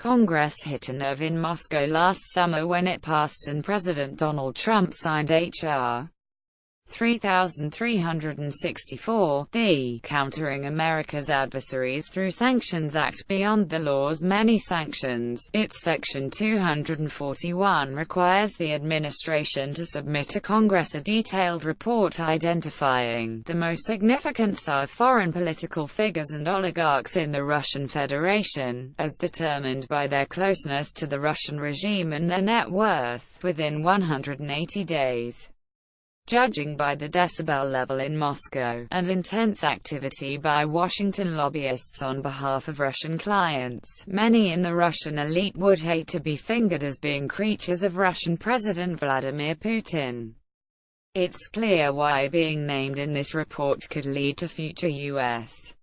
Congress hit a nerve in Moscow last summer when it passed and President Donald Trump signed H.R. 3364, the Countering America's Adversaries Through Sanctions Act. Beyond the law's many sanctions, its Section 241 requires the administration to submit to Congress a detailed report identifying the most significant foreign political figures and oligarchs in the Russian Federation, as determined by their closeness to the Russian regime and their net worth, within 180 days. Judging by the decibel level in Moscow, and intense activity by Washington lobbyists on behalf of Russian clients, many in the Russian elite would hate to be fingered as being creatures of Russian President Vladimir Putin. It's clear why being named in this report could lead to future U.S.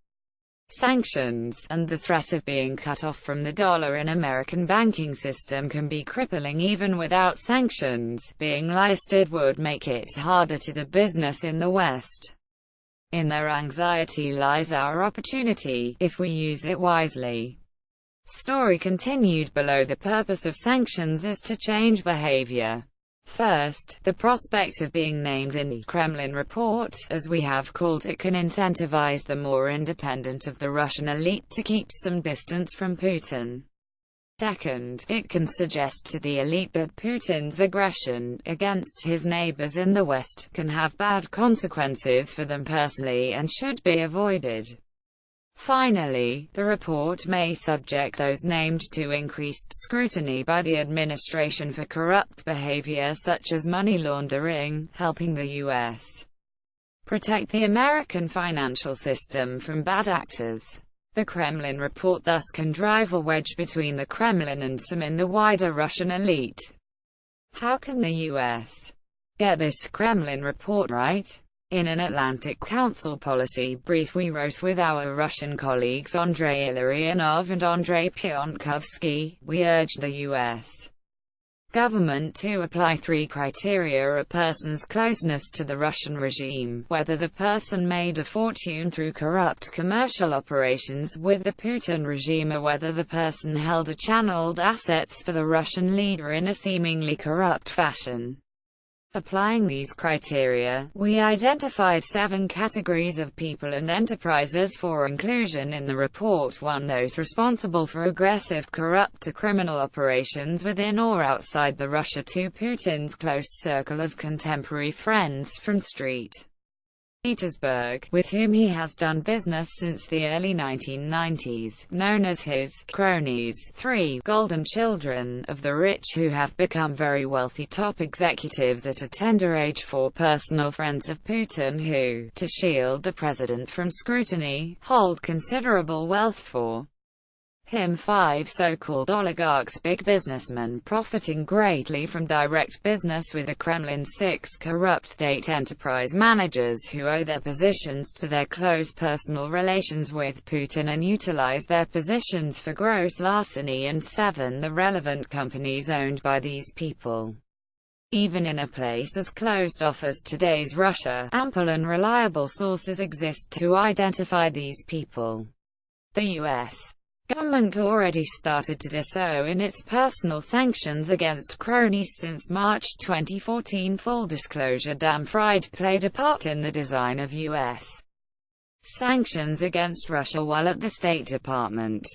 sanctions, and the threat of being cut off from the dollar in American banking system can be crippling even without sanctions. Being listed would make it harder to do business in the West. In their anxiety lies our opportunity, if we use it wisely. Story continued below. The purpose of sanctions is to change behavior. First, the prospect of being named in the Kremlin report, as we have called it, can incentivize the more independent of the Russian elite to keep some distance from Putin. Second, it can suggest to the elite that Putin's aggression against his neighbors in the West can have bad consequences for them personally and should be avoided. Finally, the report may subject those named to increased scrutiny by the administration for corrupt behavior such as money laundering, helping the U.S. protect the American financial system from bad actors. The Kremlin report thus can drive a wedge between the Kremlin and some in the wider Russian elite. How can the U.S. get this Kremlin report right? In an Atlantic Council policy brief we wrote with our Russian colleagues Andrei Illarionov and Andrei Pionkovsky, we urged the U.S. government to apply three criteria: a person's closeness to the Russian regime, whether the person made a fortune through corrupt commercial operations with the Putin regime, or whether the person held or channeled assets for the Russian leader in a seemingly corrupt fashion. Applying these criteria, we identified 7 categories of people and enterprises for inclusion in the report. 1. Those responsible for aggressive, corrupt or criminal operations within or outside the Russia. 2. Putin's close circle of contemporary friends from St. Petersburg, with whom he has done business since the early 1990s, known as his cronies. 3. Golden children of the rich who have become very wealthy top executives at a tender age. 4. Personal friends of Putin who, to shield the president from scrutiny, hold considerable wealth for him. 5. So-called oligarchs, big businessmen profiting greatly from direct business with the Kremlin. 6. Corrupt state enterprise managers who owe their positions to their close personal relations with Putin and utilize their positions for gross larceny. And 7. The relevant companies owned by these people. Even in a place as closed off as today's Russia, ample and reliable sources exist to identify these people. The U.S. government already started to do so in its personal sanctions against cronies since March 2014. Full disclosure: Dan Fried played a part in the design of U.S. sanctions against Russia while at the State Department.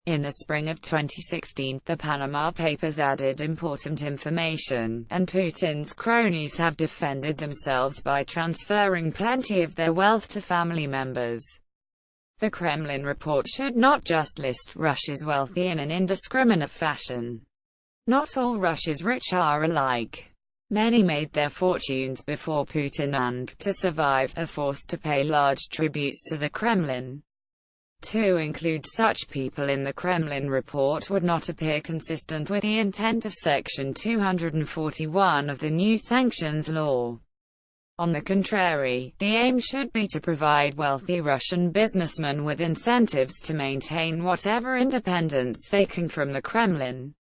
In the spring of 2016, the Panama Papers added important information, and Putin's cronies have defended themselves by transferring plenty of their wealth to family members. The Kremlin report should not just list Russia's wealthy in an indiscriminate fashion. Not all Russia's rich are alike. Many made their fortunes before Putin and, to survive, are forced to pay large tributes to the Kremlin. To include such people in the Kremlin report would not appear consistent with the intent of Section 241 of the new sanctions law. On the contrary, the aim should be to provide wealthy Russian businessmen with incentives to maintain whatever independence they can from the Kremlin.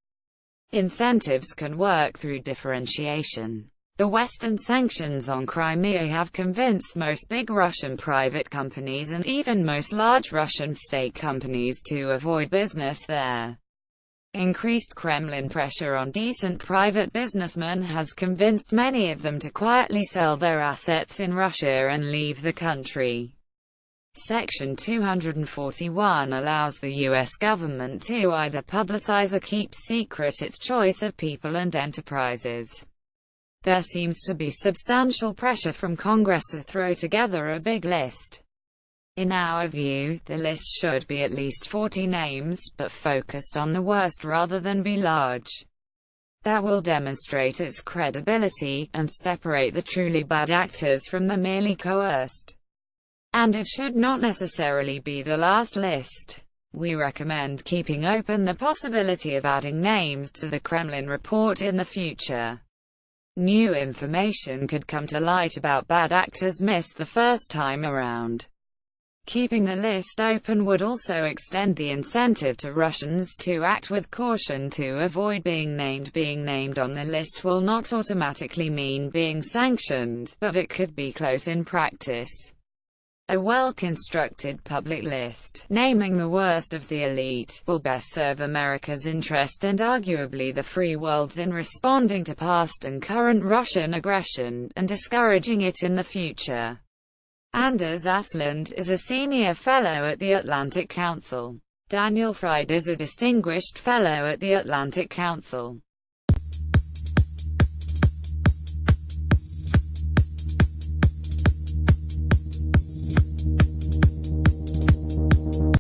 Incentives can work through differentiation. The Western sanctions on Crimea have convinced most big Russian private companies and even most large Russian state companies to avoid business there. Increased Kremlin pressure on decent private businessmen has convinced many of them to quietly sell their assets in Russia and leave the country. Section 241 allows the U.S. government to either publicize or keep secret its choice of people and enterprises. There seems to be substantial pressure from Congress to throw together a big list. In our view, the list should be at least 40 names, but focused on the worst rather than be large. That will demonstrate its credibility, and separate the truly bad actors from the merely coerced. And it should not necessarily be the last list. We recommend keeping open the possibility of adding names to the Kremlin report in the future. New information could come to light about bad actors missed the first time around. Keeping the list open would also extend the incentive to Russians to act with caution to avoid being named. Being named on the list will not automatically mean being sanctioned, but it could be close in practice. A well-constructed public list, naming the worst of the elite, will best serve America's interest and arguably the free world's in responding to past and current Russian aggression, and discouraging it in the future. Anders Aslund is a senior fellow at the Atlantic Council. Daniel Fried is a distinguished fellow at the Atlantic Council.